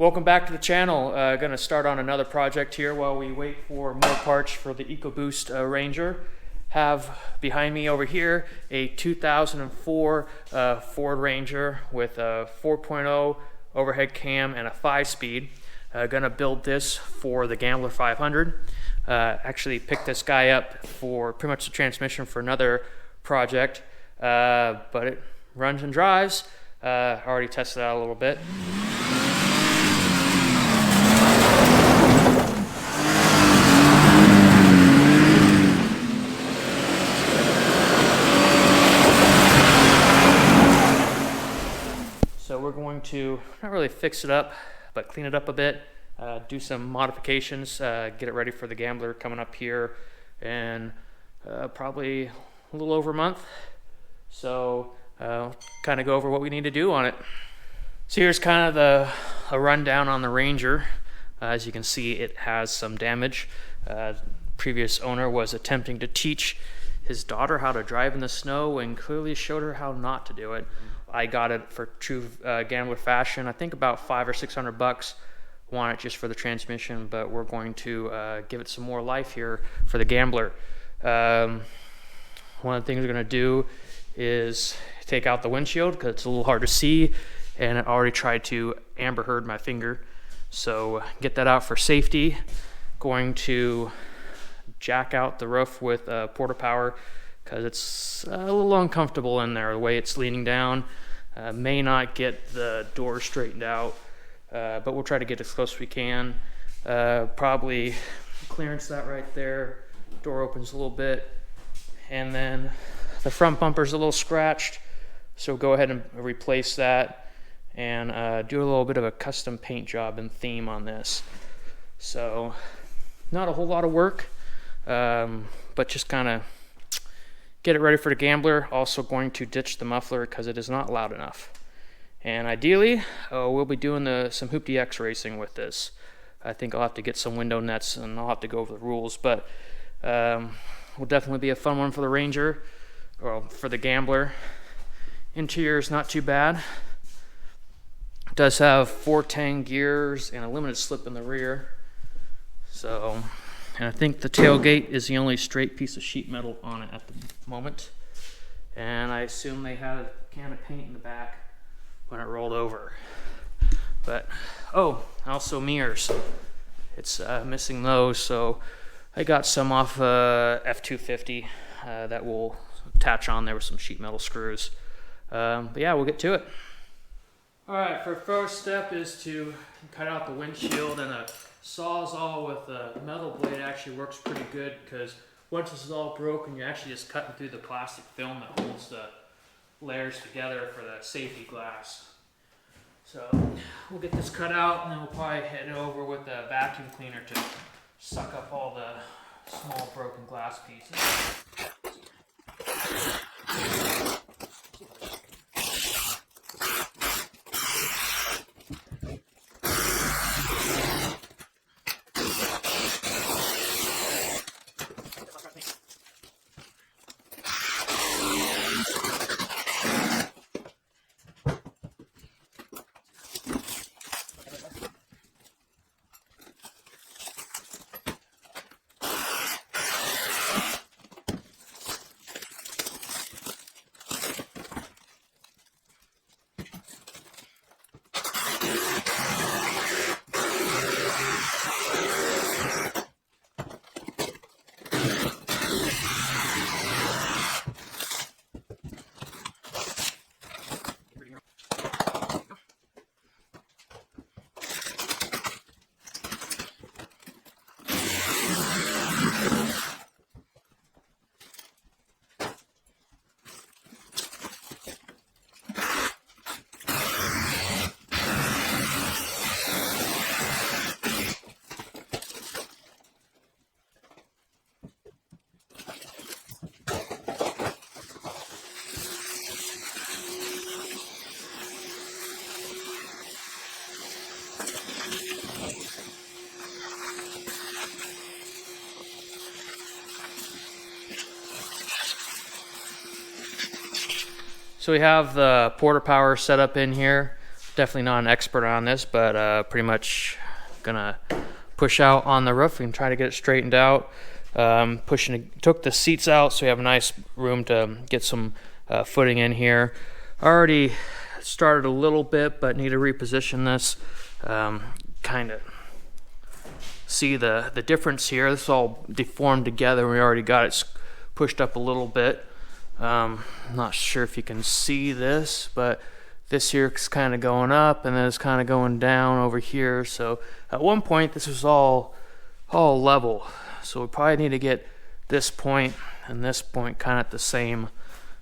Welcome back to the channel. Going to start on another project here while we wait for more parts for the EcoBoost Ranger. Have behind me over here a 2004 Ford Ranger with a 4.0 overhead cam and a 5-speed. Going to build this for the Gambler 500. Actually picked this guy up for pretty much the transmission for another project, but it runs and drives. Already tested it out a little bit. So we're going to not really fix it up, but clean it up a bit, do some modifications, get it ready for the Gambler coming up here in probably a little over a month. So kind of go over what we need to do on it. So here's kind of a rundown on the Ranger. As you can see, it has some damage. Previous owner was attempting to teach his daughter how to drive in the snow and clearly showed her how not to do it. I got it for true Gambler fashion. I think about $500 or $600. Want it just for the transmission, but we're going to give it some more life here for the Gambler. One of the things we're going to do is take out the windshield because it's a little hard to see, and I already tried to Amber Heard my finger. So get that out for safety. Going to jack out the roof with Porta Power because it's a little uncomfortable in there the way it's leaning down. May not get the door straightened out, but we'll try to get as close as we can. Probably clearance that right there. Door opens a little bit, and then the front bumper's a little scratched, so go ahead and replace that and do a little bit of a custom paint job and theme on this. So not a whole lot of work, but just kind of get it ready for the Gambler. Also going to ditch the muffler because it is not loud enough. And ideally, we'll be doing some Hoopty X racing with this. I think I'll have to get some window nets and I'll have to go over the rules, but will definitely be a fun one for the Ranger, or for the Gambler. Interior is not too bad. It does have 410 gears and a limited slip in the rear. So, and I think the tailgate is the only straight piece of sheet metal on it at the moment. And I assume they had a can of paint in the back when it rolled over. But, oh, also mirrors. It's missing those, so I got some off F250 that will attach on there with some sheet metal screws. But yeah, we'll get to it. Alright, for first step is to cut out the windshield, and a Sawzall with a metal blade actually works pretty good because once this is all broken, you're actually just cutting through the plastic film that holds the layers together for the safety glass. So we'll get this cut out, and then we'll probably head over with a vacuum cleaner to suck up all the small broken glass pieces. So we have the Porta Power set up in here. Definitely not an expert on this, but pretty much gonna push out on the roof and try to get it straightened out. Took the seats out so we have a nice room to get some footing in here. Already started a little bit, but need to reposition this. Kind of see the difference here. This is all deformed together. We already got it pushed up a little bit. I'm not sure if you can see this, but this here is kind of going up and then it's kind of going down over here. So at one point this was all level. So we probably need to get this point and this point kind of at the same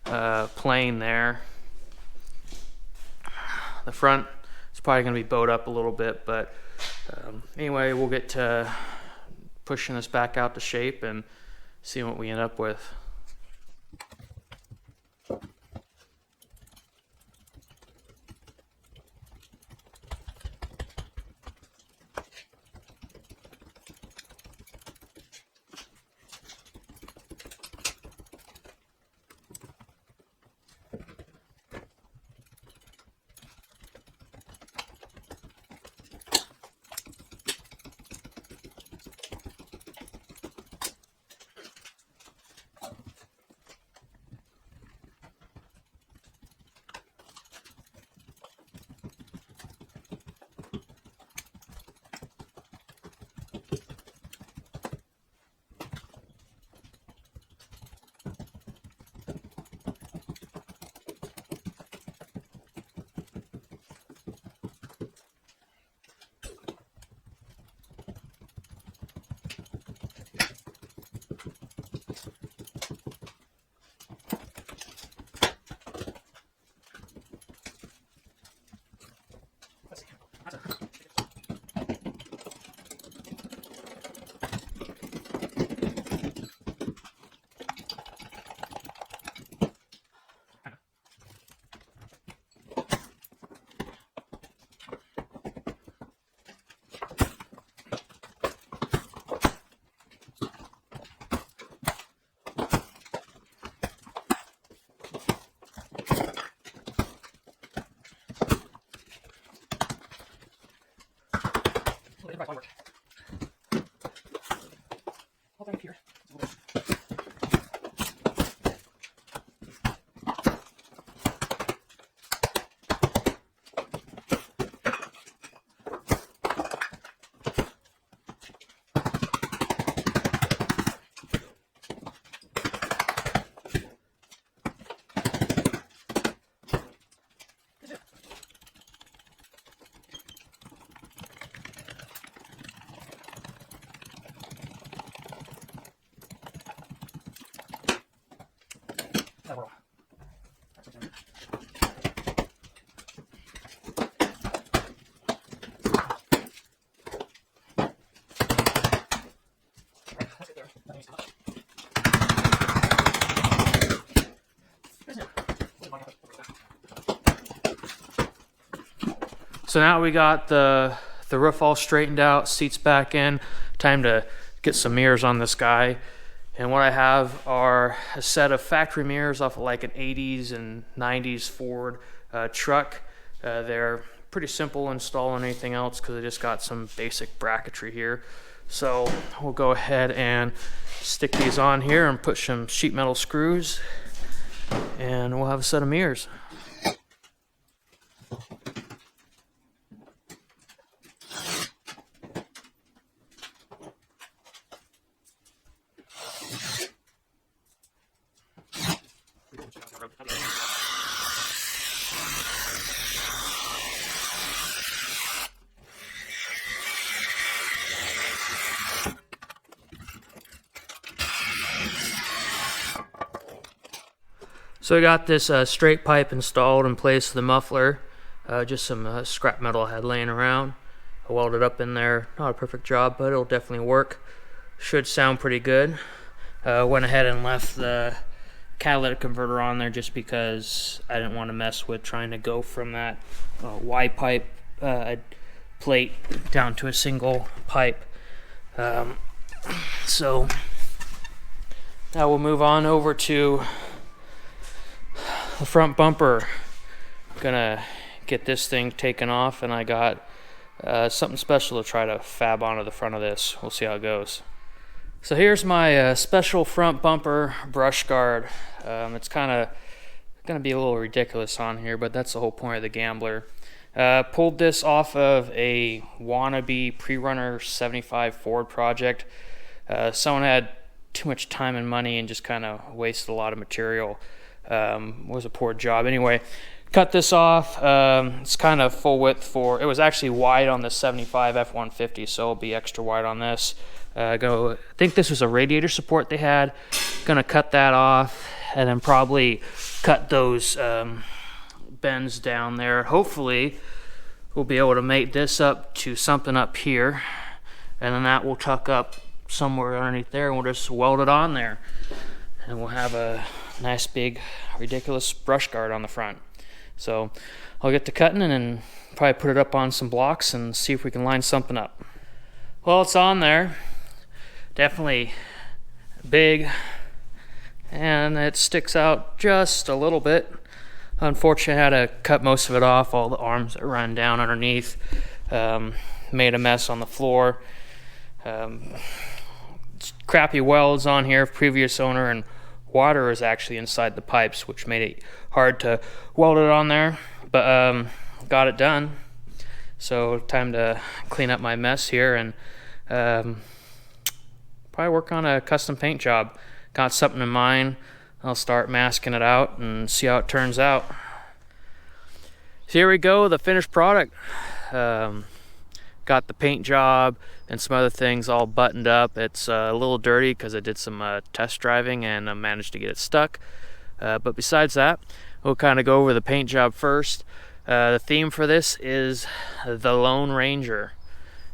plane there. The front is probably going to be bowed up a little bit, but anyway, we'll get to pushing this back out to shape and seeing what we end up with. So now we got the roof all straightened out, seats back in. Time to get some mirrors on this guy. And what I have are a set of factory mirrors off of like an 80s and 90s Ford truck. They're pretty simple install and anything else because I just got some basic bracketry here. So we'll go ahead and stick these on here and put some sheet metal screws and we'll have a set of mirrors. So I got this straight pipe installed in place of the muffler, just some scrap metal I had laying around. I welded up in there, not a perfect job, but it'll definitely work. Should sound pretty good. Went ahead and left the catalytic converter on there just because I didn't want to mess with trying to go from that Y pipe plate down to a single pipe. So now we'll move on over to the front bumper. Gonna get this thing taken off, and I got something special to try to fab onto the front of this. We'll see how it goes. So here's my special front bumper brush guard. It's kind of going to be a little ridiculous on here, but that's the whole point of the Gambler. Pulled this off of a wannabe pre-runner 75 Ford project. Someone had too much time and money and just kind of wasted a lot of material. Was a poor job. Anyway, cut this off. It's kind of full width it was actually wide on the 75 F-150, so it'll be extra wide on this. I think this was a radiator support they had. Gonna cut that off and then probably cut those bends down there. Hopefully we'll be able to make this up to something up here, and then that will tuck up somewhere underneath there, and we'll just weld it on there, and we'll have a nice big ridiculous brush guard on the front. So I'll get to cutting and then probably put it up on some blocks and see if we can line something up. Well, it's on there. Definitely big, and it sticks out just a little bit. Unfortunately, I had to cut most of it off, all the arms that run down underneath. Made a mess on the floor. Crappy welds on here, previous owner, and water is actually inside the pipes, which made it hard to weld it on there, but got it done. So time to clean up my mess here and probably work on a custom paint job. Got something in mind. I'll start masking it out and see how it turns out. So here we go, the finished product. Got the paint job and some other things all buttoned up. It's a little dirty because I did some test driving and I managed to get it stuck. But besides that, we'll kind of go over the paint job first. The theme for this is the Lone Ranger,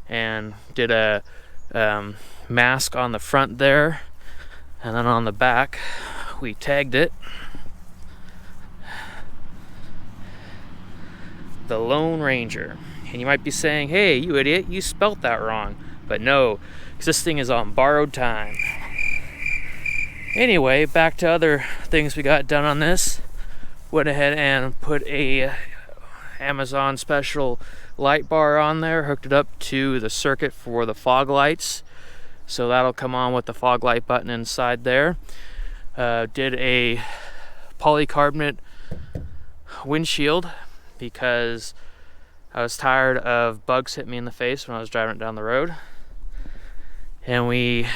and did a mask on the front there, and then on the back we tagged it the Lone Ranger. And you might be saying, hey, you idiot, you spelt that wrong. But no, because this thing is on borrowed time. Anyway, back to other things we got done on this. Went ahead and put a Amazon special light bar on there, hooked it up to the circuit for the fog lights. So that'll come on with the fog light button inside there. Did a polycarbonate windshield because I was tired of bugs hitting me in the face when I was driving it down the road. And we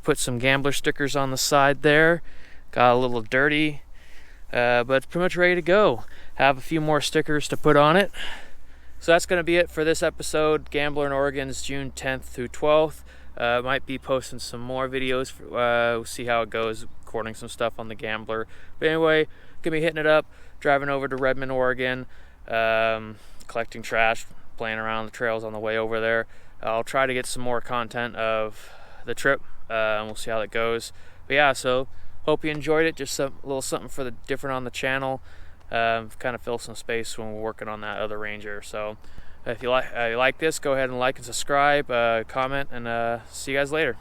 put some Gambler stickers on the side there. Got a little dirty, but it's pretty much ready to go. Have a few more stickers to put on it. So that's going to be it for this episode. Gambler in Oregon's June 10th through 12th. Might be posting some more videos. We'll see how it goes, recording some stuff on the Gambler. But anyway, gonna be hitting it up, driving over to Redmond, Oregon, collecting trash, playing around the trails on the way over there. I'll try to get some more content of the trip, and we'll see how that goes. But yeah, so hope you enjoyed it. Just a little something for the different on the channel. Kind of fill some space when we're working on that other Ranger. So if you like this, go ahead and like and subscribe, comment, and see you guys later.